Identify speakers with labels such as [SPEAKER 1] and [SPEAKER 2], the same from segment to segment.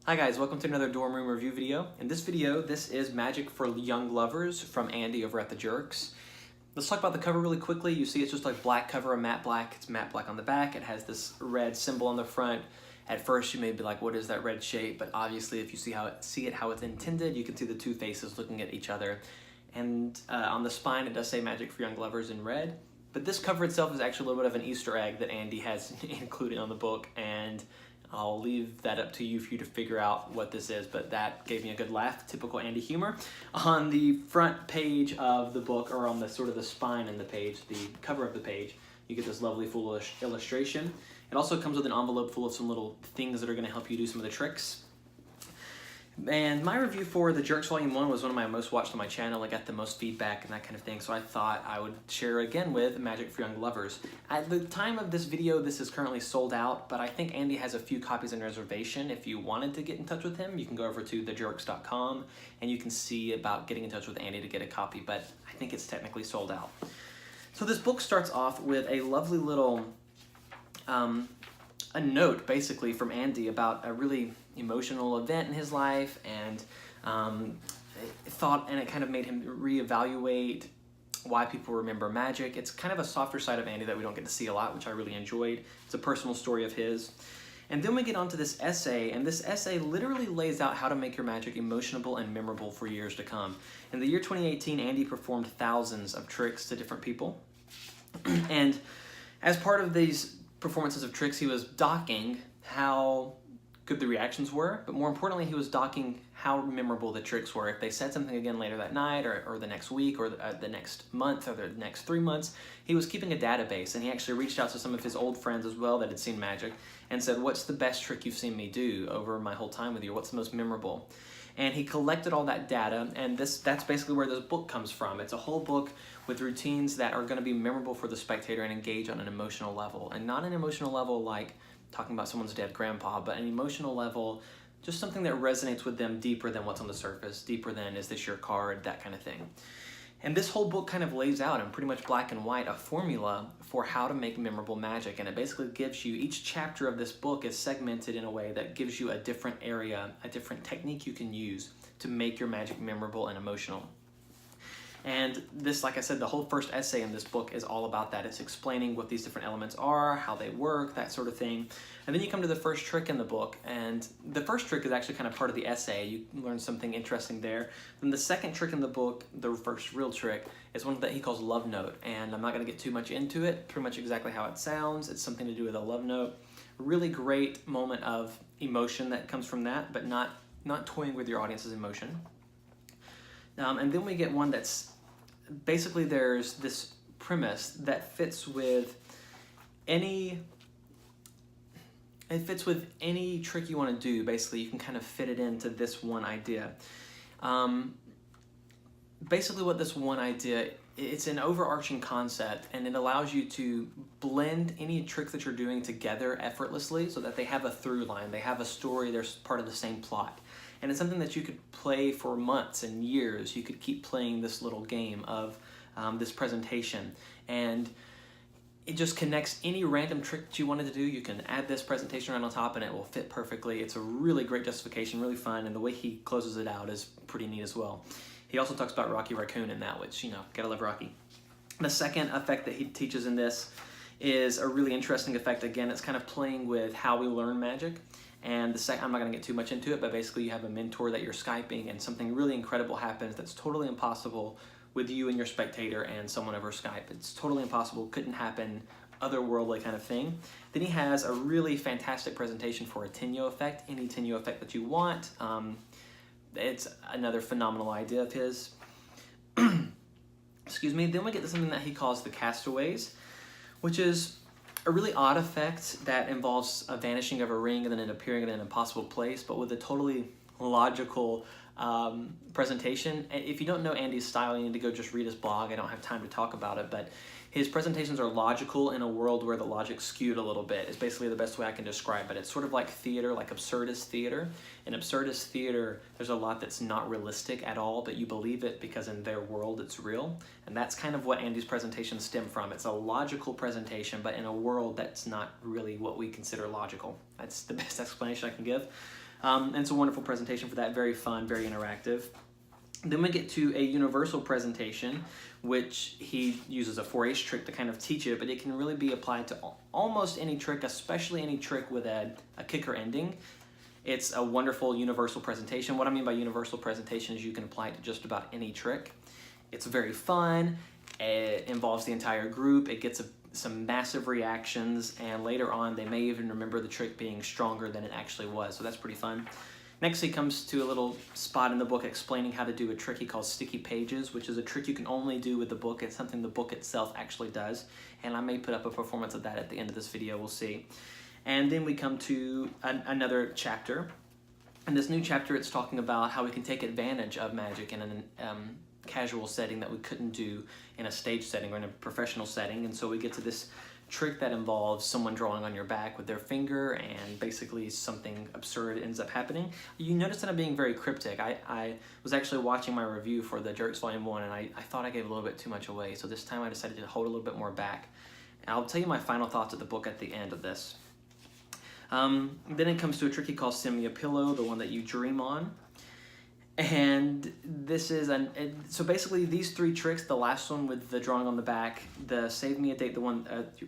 [SPEAKER 1] Hi guys, welcome to another dorm room review video. In this video, this is Magic for Young Lovers from Andy over at the Jerx. Let's talk about the cover really quickly. You see it's just like black cover, a matte black. It's matte black on the back. It has this red symbol on the front. At first you may be like, what is that red shape? But obviously if you see it how it's intended, you can see the two faces looking at each other. And on the spine it does say Magic for Young Lovers in red. But this cover itself is actually a little bit of an Easter egg that Andy has included on the book, and I'll leave that up to you for you to figure out what this is, but that gave me a good laugh, typical Andy humor. On the front page of the book, or on the sort of the spine in the page, the cover of the page, you get this lovely full illustration. It also comes with an envelope full of some little things that are going to help you do some of the tricks. And my review for the Jerx Volume 1 was one of my most watched on my channel. I got the most feedback and that kind of thing, so I thought I would share again with Magic for Young Lovers. At the time of this video, this is currently sold out, but I think Andy has a few copies in reservation. If you wanted to get in touch with him, you can go over to thejerx.com and you can see about getting in touch with Andy to get a copy, but I think it's technically sold out. So this book starts off with a lovely little a note basically from Andy about a really emotional event in his life, and it kind of made him reevaluate why people remember magic. It's kind of a softer side of Andy that we don't get to see a lot, which I really enjoyed. It's a personal story of his. And then we get on to this essay, and this essay literally lays out how to make your magic emotional and memorable for years to come. In the year 2018, Andy performed thousands of tricks to different people. And as part of these performances of tricks, he was docking how good the reactions were, but more importantly, he was docking how memorable the tricks were. If they said something again later that night, or the next week, or the next month, or the next 3 months, he was keeping a database, and he actually reached out to some of his old friends as well that had seen magic and said, what's the best trick you've seen me do over my whole time with you? What's the most memorable? And he collected all that data, and that's basically where this book comes from. It's a whole book with routines that are going to be memorable for the spectator and engage on an emotional level. And not an emotional level like talking about someone's dead grandpa, but an emotional level, just something that resonates with them deeper than what's on the surface, deeper than is this your card, that kind of thing. And this whole book kind of lays out in pretty much black and white a formula for how to make memorable magic, and it basically gives you, each chapter of this book is segmented in a way that gives you a different area, a different technique you can use to make your magic memorable and emotional. And this, like I said, the whole first essay in this book is all about that. It's explaining what these different elements are, how they work, that sort of thing. And then you come to the first trick in the book, and the first trick is actually kind of part of the essay. You learn something interesting there. Then the second trick in the book, the first real trick, is one that he calls Love Note. And I'm not going to get too much into it, pretty much exactly how it sounds. It's something to do with a love note. Really great moment of emotion that comes from that, but not toying with your audience's emotion. And then we get one that's basically, there's this premise that fits with any trick you want to do. Basically, you can kind of fit it into this one idea. Basically what this one idea, it's an overarching concept, and it allows you to blend any tricks that you're doing together effortlessly so that they have a through line, they have a story, they're part of the same plot. And it's something that you could play for months and years. You could keep playing this little game of this presentation, and it just connects any random trick that you wanted to do. You can add this presentation right on top and it will fit perfectly. It's a really great justification, really fun, and the way he closes it out is pretty neat as well. He also talks about Rocky Raccoon in that, which, you know, gotta love Rocky. The second effect that he teaches in this is a really interesting effect. Again, it's kind of playing with how we learn magic. And I'm not going to get too much into it, but basically you have a mentor that you're Skyping, and something really incredible happens that's totally impossible with you and your spectator and someone over Skype. It's totally impossible, couldn't happen, otherworldly kind of thing. Then he has a really fantastic presentation for a Tenyo effect, any Tenyo effect that you want. It's another phenomenal idea of his. Excuse me. Then we get to something that he calls the Castaways, which is a really odd effect that involves a vanishing of a ring and then it appearing in an impossible place, but with a totally logical presentation. If you don't know Andy's style, you need to go just read his blog. I don't have time to talk about it, but his presentations are logical in a world where the logic's skewed a little bit. It's basically the best way I can describe it. It's sort of like theater, like absurdist theater. In absurdist theater, there's a lot that's not realistic at all, but you believe it because in their world it's real. And that's kind of what Andy's presentations stem from. It's a logical presentation, but in a world that's not really what we consider logical. That's the best explanation I can give. And it's a wonderful presentation for that. Very fun, very interactive. Then we get to a universal presentation, which he uses a 4-H trick to kind of teach it, but it can really be applied to almost any trick, especially any trick with a kicker ending. It's a wonderful universal presentation. What I mean by universal presentation is you can apply it to just about any trick. It's very fun. It involves the entire group. It gets some massive reactions, and later on they may even remember the trick being stronger than it actually was, so that's pretty fun. Next, he comes to a little spot in the book explaining how to do a trick he calls sticky pages, which is a trick you can only do with the book. It's something the book itself actually does, and I may put up a performance of that at the end of this video. We'll see. And then we come to another chapter. In this new chapter, it's talking about how we can take advantage of magic in a casual setting that we couldn't do in a stage setting or in a professional setting. And so we get to this trick that involves someone drawing on your back with their finger, and basically something absurd ends up happening. You notice that I'm being very cryptic. I was actually watching my review for the Jerx Volume 1, and I thought I gave a little bit too much away, so this time I decided to hold a little bit more back. And I'll tell you my final thoughts of the book at the end of this. Then it comes to a trick he calls Send Me a Pillow, the one that you dream on. And this is so basically these 3 tricks, the last one with the drawing on the back, the Save Me a Date, the one,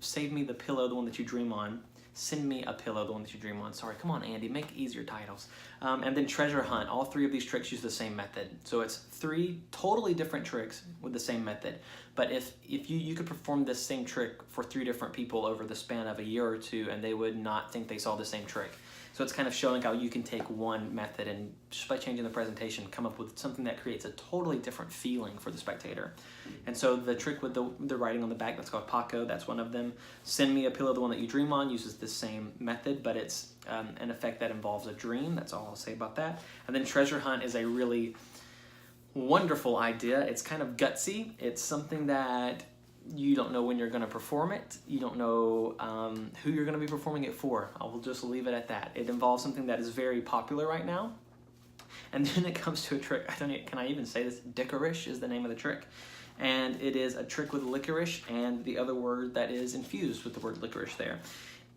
[SPEAKER 1] Save Me the Pillow, the one that you dream on, Send Me a Pillow, the one that you dream on. Sorry, come on, Andy, make easier titles. And then Treasure Hunt. All 3 of these tricks use the same method. So it's 3 totally different tricks with the same method. But if you could perform this same trick for 3 different people over the span of a year or 2, and they would not think they saw the same trick. So it's kind of showing how you can take one method and just by changing the presentation, come up with something that creates a totally different feeling for the spectator. And so the trick with the writing on the back, that's called Paco, that's one of them. Send Me a Pillow, the one that you dream on, uses the same method, but it's an effect that involves a dream. That's all I'll say about that. And then Treasure Hunt is a really wonderful idea. It's kind of gutsy. It's something that you don't know when you're going to perform it. You don't know who you're going to be performing it for. I will just leave it at that. It involves something that is very popular right now. And then it comes to a trick. Can I even say this? Dickerish is the name of the trick. And it is a trick with licorice and the other word that is infused with the word licorice there.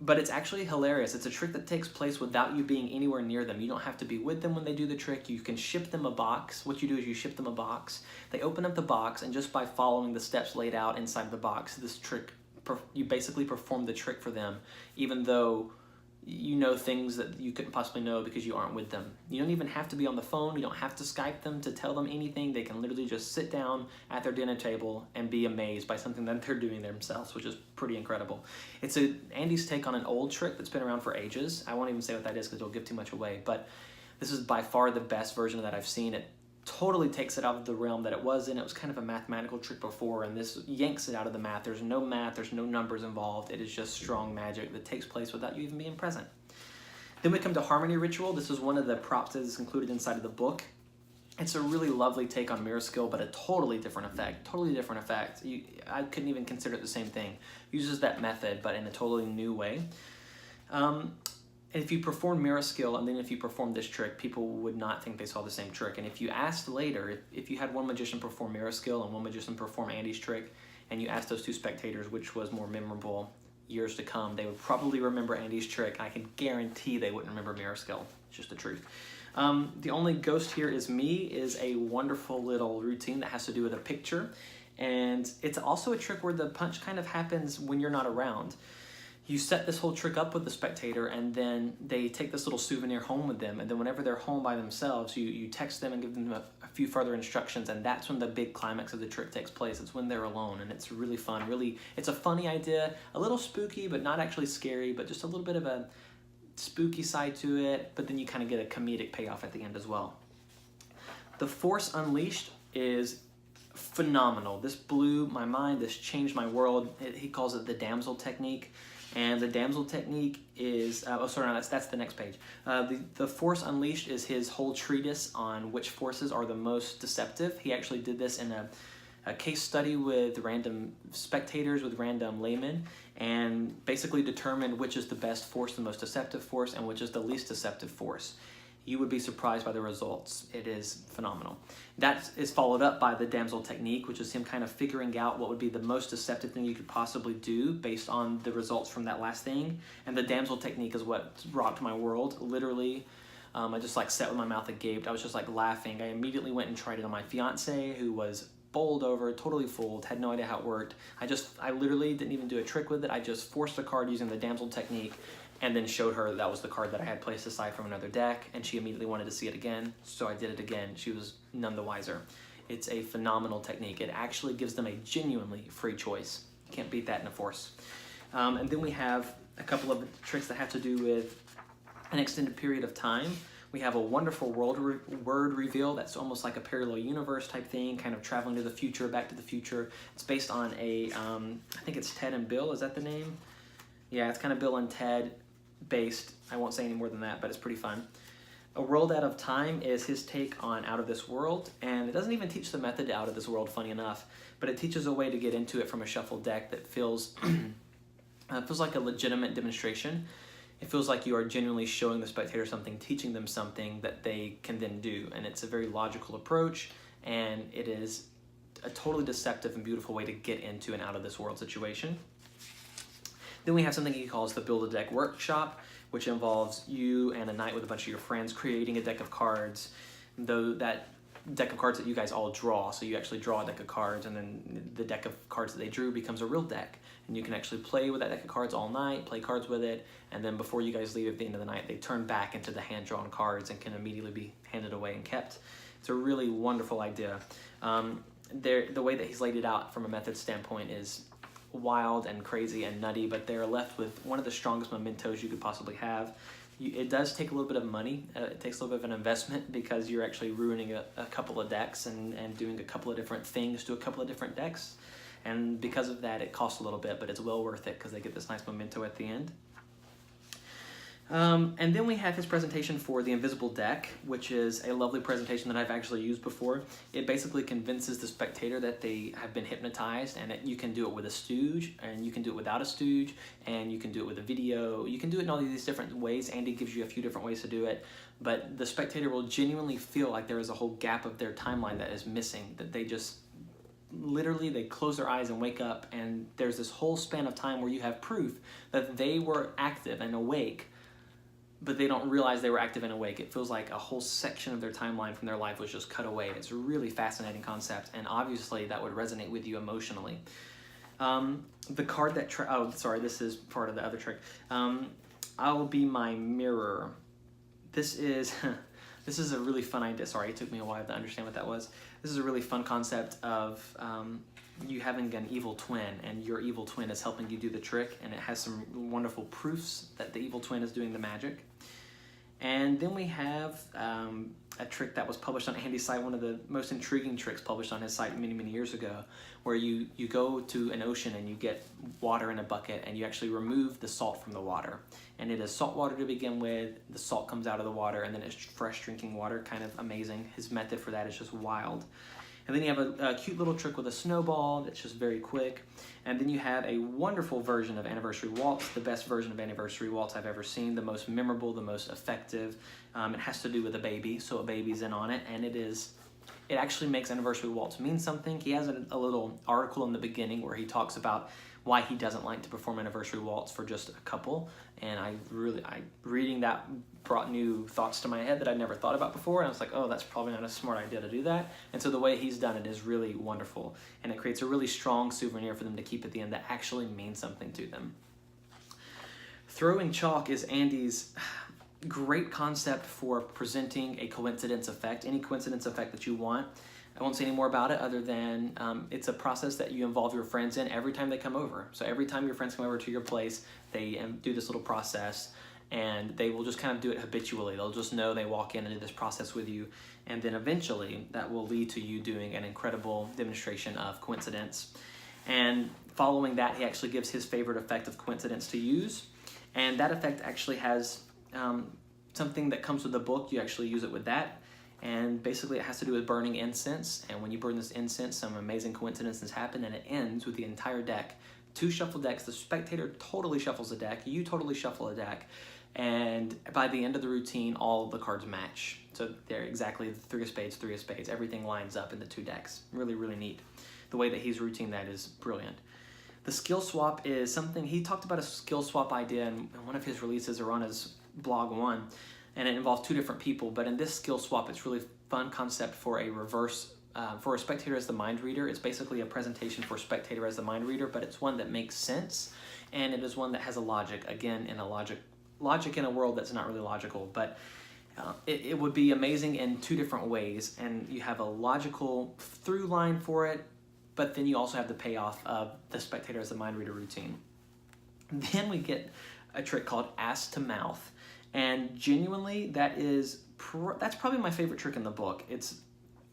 [SPEAKER 1] But it's actually hilarious. It's a trick that takes place without you being anywhere near them. You don't have to be with them when they do the trick. You can ship them a box. What you do is you ship them a box. They open up the box, and just by following the steps laid out inside the box, this trick, you basically perform the trick for them, even though you know things that you couldn't possibly know because you aren't with them. You don't even have to be on the phone. You don't have to Skype them to tell them anything. They can literally just sit down at their dinner table and be amazed by something that they're doing themselves, which is pretty incredible. It's Andy's take on an old trick that's been around for ages. I won't even say what that is because it'll give too much away, but this is by far the best version that I've seen. It totally takes it out of the realm that it was in. It was kind of a mathematical trick before, and this yanks it out of the math. There's no math, there's no numbers involved. It is just strong magic that takes place without you even being present. Then we come to Harmony Ritual. This is one of the props that is included inside of the book. It's a really lovely take on mirror skill, but a totally different effect. I couldn't even consider it the same thing. Uses that method, but in a totally new way. And if you perform mirror skill and then if you perform this trick, people would not think they saw the same trick. And if you asked later, if you had one magician perform mirror skill and one magician perform Andy's trick, and you asked those 2 spectators which was more memorable years to come, they would probably remember Andy's trick. I can guarantee they wouldn't remember mirror skill. It's just the truth. The only ghost here is me is a wonderful little routine that has to do with a picture. And it's also a trick where the punch kind of happens when you're not around. You set this whole trick up with the spectator, and then they take this little souvenir home with them, and then whenever they're home by themselves, you text them and give them a few further instructions, and that's when the big climax of the trick takes place. It's when they're alone, and it's really fun. It's a funny idea, a little spooky, but not actually scary, but just a little bit of a spooky side to it, but then you kind of get a comedic payoff at the end as well. The Force Unleashed is phenomenal. This blew my mind. This changed my world. He calls it the damsel technique. And the damsel technique is, that's the next page. The Force Unleashed is his whole treatise on which forces are the most deceptive. He actually did this in a case study with random spectators, with random laymen, and basically determined which is the best force, the most deceptive force, and which is the least deceptive force. You would be surprised by the results. It is phenomenal. That is followed up by the damsel technique, which is him kind of figuring out what would be the most deceptive thing you could possibly do based on the results from that last thing. And the damsel technique is what rocked my world. Literally, I just like sat with my mouth agape. I was just like laughing. I immediately went and tried it on my fiance, who was bowled over, totally fooled, had no idea how it worked. I literally didn't even do a trick with it. I just forced a card using the damsel technique and then showed her that was the card that I had placed aside from another deck, and she immediately wanted to see it again, so I did it again. She was none the wiser. It's a phenomenal technique. It actually gives them a genuinely free choice. You can't beat that in a force. And then we have a couple of tricks that have to do with an extended period of time. We have a wonderful word reveal that's almost like a parallel universe type thing, kind of traveling to the future, back to the future. It's based on I think it's Ted and Bill, is that the name? Yeah, it's kind of Bill and Ted based. I won't say any more than that, but it's pretty fun. A World Out of Time is his take on Out of This World, and it doesn't even teach the method to Out of This World, funny enough, but it teaches a way to get into it from a shuffled deck that feels like a legitimate demonstration. It feels like you are genuinely showing the spectator something, teaching them something that they can then do. And it's a very logical approach, and it is a totally deceptive and beautiful way to get into an out-of-this-world situation. Then we have something he calls the Build a Deck Workshop, which involves you and a night with a bunch of your friends creating a deck of cards, though that deck of cards that you guys all draw. So you actually draw a deck of cards, and then the deck of cards that they drew becomes a real deck. And you can actually play with that deck of cards all night, play cards with it, and then before you guys leave at the end of the night, they turn back into the hand-drawn cards and can immediately be handed away and kept. It's a really wonderful idea. The way that he's laid it out from a method standpoint is wild and crazy and nutty, but they're left with one of the strongest mementos you could possibly have. It does take a little bit of money. It takes a little bit of an investment because you're actually ruining a couple of decks and doing a couple of different things to a couple of different decks. And because of that, it costs a little bit, but it's well worth it because they get this nice memento at the end. And then we have his presentation for the Invisible Deck, which is a lovely presentation that I've actually used before. It basically convinces the spectator that they have been hypnotized, and you can do it with a stooge, and you can do it without a stooge, and you can do it with a video. You can do it in all these different ways. Andy gives you a few different ways to do it, but the spectator will genuinely feel like there is a whole gap of their timeline that is missing, that they just literally they close their eyes and wake up, and there's this whole span of time where you have proof that they were active and awake, but they don't realize they were active and awake. It feels like a whole section of their timeline from their life was just cut away. It's a really fascinating concept, and obviously that would resonate with you emotionally. The card that this is part of the other trick. I will be my mirror. This is a really fun idea. Sorry, it took me a while to understand what that was. This is a really fun concept of you having an evil twin, and your evil twin is helping you do the trick, and it has some wonderful proofs that the evil twin is doing the magic. And then we have a trick that was published on Andy's site, one of the most intriguing tricks published on his site many, many years ago, where you go to an ocean and you get water in a bucket and you actually remove the salt from the water. And it is salt water to begin with, the salt comes out of the water, and then it's fresh drinking water, kind of amazing. His method for that is just wild. And then you have a cute little trick with a snowball that's just very quick. And then you have a wonderful version of Anniversary Waltz, the best version of Anniversary Waltz I've ever seen, the most memorable, the most effective. It has to do with a baby, so a baby's in on it, and it actually makes Anniversary Waltz mean something. He has a little article in the beginning where he talks about why he doesn't like to perform Anniversary Waltz for just a couple, and reading that brought new thoughts to my head that I'd never thought about before, and I was like, oh, that's probably not a smart idea to do that. And so the way he's done it is really wonderful, and it creates a really strong souvenir for them to keep at the end that actually means something to them. Throwing chalk is Andy's great concept for presenting a coincidence effect, any coincidence effect that you want. I won't say any more about it other than it's a process that you involve your friends in every time they come over. So every time your friends come over to your place, they do this little process, and they will just kind of do it habitually. They'll just know they walk in and do this process with you, and then eventually that will lead to you doing an incredible demonstration of coincidence. And following that, he actually gives his favorite effect of coincidence to use, and that effect actually has something that comes with the book. You actually use it with that. And basically it has to do with burning incense, and when you burn this incense, some amazing coincidences happen, and it ends with the entire deck. 2 shuffle decks, the spectator totally shuffles a deck, you totally shuffle a deck, and by the end of the routine, all the cards match. So they're exactly 3 of spades, 3 of spades, everything lines up in the 2 decks. Really, really neat. The way that he's routing that is brilliant. The skill swap is something, he talked about a skill swap idea in one of his releases or on his blog one. and it involves two different people. But in this skill swap, it's really fun concept for a reverse. For a spectator as the mind reader. It's basically a presentation for a spectator as the mind reader, but it's one that makes sense, and it is one that has a logic, again, in a logic in a world that's not really logical, but it would be amazing in two different ways, and you have a logical through line for it, but then you also have the payoff of the spectator as the mind reader routine. Then we get a trick called ass to mouth, and genuinely that's probably my favorite trick in the book. It's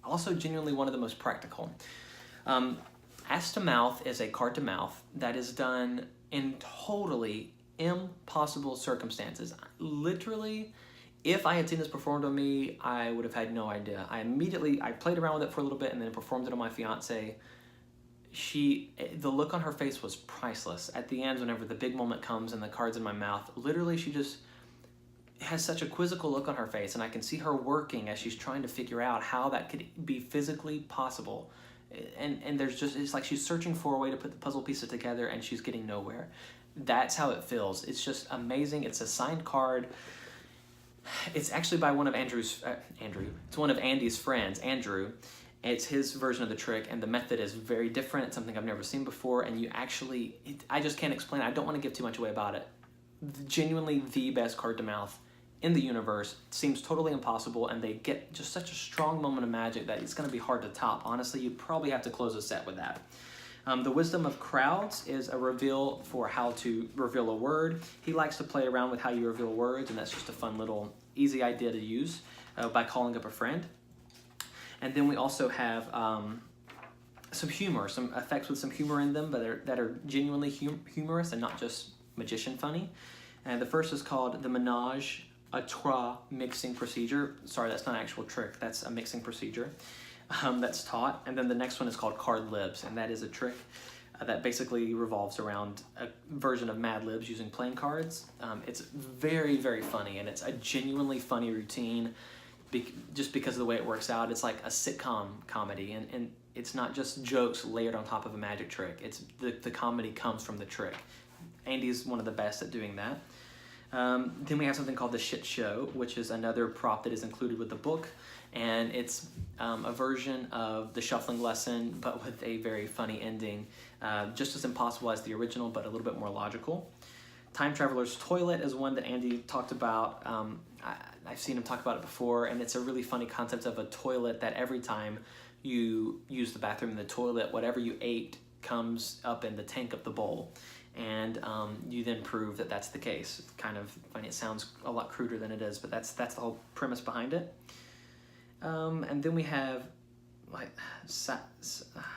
[SPEAKER 1] also genuinely one of the most practical. Ass to mouth is a card to mouth that is done in totally impossible circumstances. Literally, if I had seen this performed on me, I would have had no idea. I played around with it for a little bit and then performed it on my fiance. The look on her face was priceless. At the end, whenever the big moment comes and the card's in my mouth, literally she just has such a quizzical look on her face, and I can see her working as she's trying to figure out how that could be physically possible. And it's like she's searching for a way to put the puzzle pieces together, and she's getting nowhere. That's how it feels. It's just amazing. It's a signed card. It's actually by one of It's one of Andy's friends, Andrew. It's his version of the trick, and the method is very different. It's something I've never seen before, and I just can't explain it. I don't want to give too much away about it. Genuinely the best card to mouth in the universe. It seems totally impossible, and they get just such a strong moment of magic that it's going to be hard to top. Honestly, you'd probably have to close a set with that. The wisdom of crowds is a reveal for how to reveal a word. He likes to play around with how you reveal words, and that's just a fun little easy idea to use by calling up a friend. And then we also have some humor, some effects with some humor in them, but that are genuinely humorous and not just magician funny. And the first is called the Ménage à trois mixing procedure. Sorry, that's not an actual trick. That's a mixing procedure that's taught. And then the next one is called card libs, and that is a trick that basically revolves around a version of Mad Libs using playing cards. It's very, very funny, and it's a genuinely funny routine just because of the way it works out. It's like a sitcom comedy, and it's not just jokes layered on top of a magic trick. It's the comedy comes from the trick. Andy's one of the best at doing that. Then we have something called the shit show, which is another prop that is included with the book, and it's a version of the shuffling lesson, but with a very funny ending, just as impossible as the original, but a little bit more logical. Time Traveler's Toilet is one that Andy talked about. I've seen him talk about it before, and it's a really funny concept of a toilet that every time you use the bathroom in the toilet, whatever you ate comes up in the tank of the bowl. And you then prove that that's the case. It's kind of funny. It sounds a lot cruder than it is, but that's the whole premise behind it. And then we have like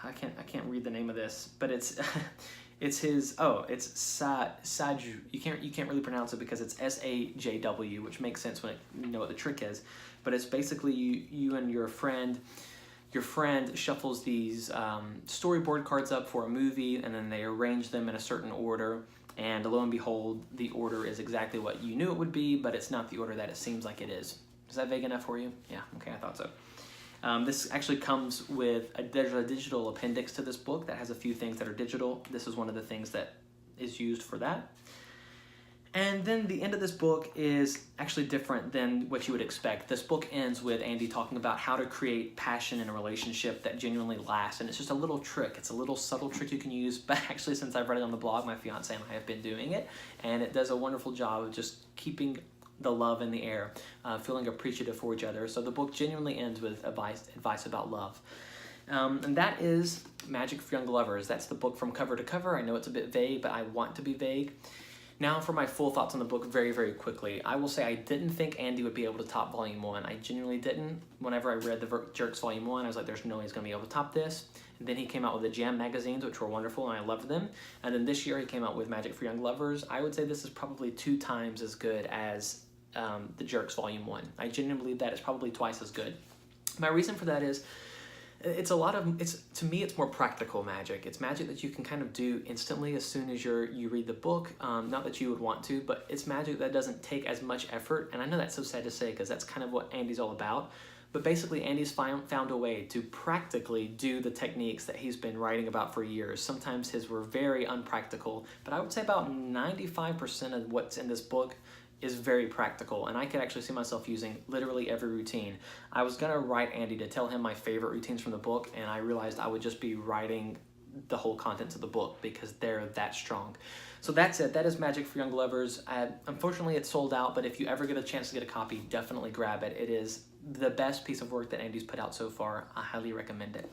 [SPEAKER 1] I can't read the name of this, but it's it's Saju. You can't really pronounce it because it's SAJW, which makes sense when you know what the trick is. But it's basically you and your friend. Your friend shuffles these storyboard cards up for a movie, and then they arrange them in a certain order, and lo and behold, the order is exactly what you knew it would be, but it's not the order that it seems like it is. Is that vague enough for you? Yeah, okay, I thought so. This actually comes with there's a digital appendix to this book that has a few things that are digital. This is one of the things that is used for that. And then the end of this book is actually different than what you would expect. This book ends with Andy talking about how to create passion in a relationship that genuinely lasts. And it's just a little trick. It's a little subtle trick you can use. But actually, since I've read it on the blog, my fiance and I have been doing it. And it does a wonderful job of just keeping the love in the air, feeling appreciative for each other. So the book genuinely ends with advice about love. And that is Magic for Young Lovers. That's the book from cover to cover. I know it's a bit vague, but I want to be vague. Now for my full thoughts on the book very, very quickly. I will say I didn't think Andy would be able to top Volume 1. I genuinely didn't. Whenever I read the Jerx Volume 1, I was like, there's no way he's going to be able to top this. And then he came out with the Jam magazines, which were wonderful, and I loved them. And then this year he came out with Magic for Young Lovers. I would say this is probably 2 times as good as the Jerx Volume 1. I genuinely believe that it's probably twice as good. My reason for that is to me it's more practical magic. It's magic that you can kind of do instantly as soon as you read the book. Not that you would want to, but it's magic that doesn't take as much effort. And I know that's so sad to say because that's kind of what Andy's all about. But basically Andy's found a way to practically do the techniques that he's been writing about for years. Sometimes his were very unpractical, but I would say about 95% of what's in this book is very practical, and I could actually see myself using literally every routine. I was gonna write Andy to tell him my favorite routines from the book, and I realized I would just be writing the whole contents of the book because they're that strong. So that's it. That is Magic for Young Lovers. Unfortunately, it's sold out, but if you ever get a chance to get a copy, definitely grab it. It is the best piece of work that Andy's put out so far. I highly recommend it.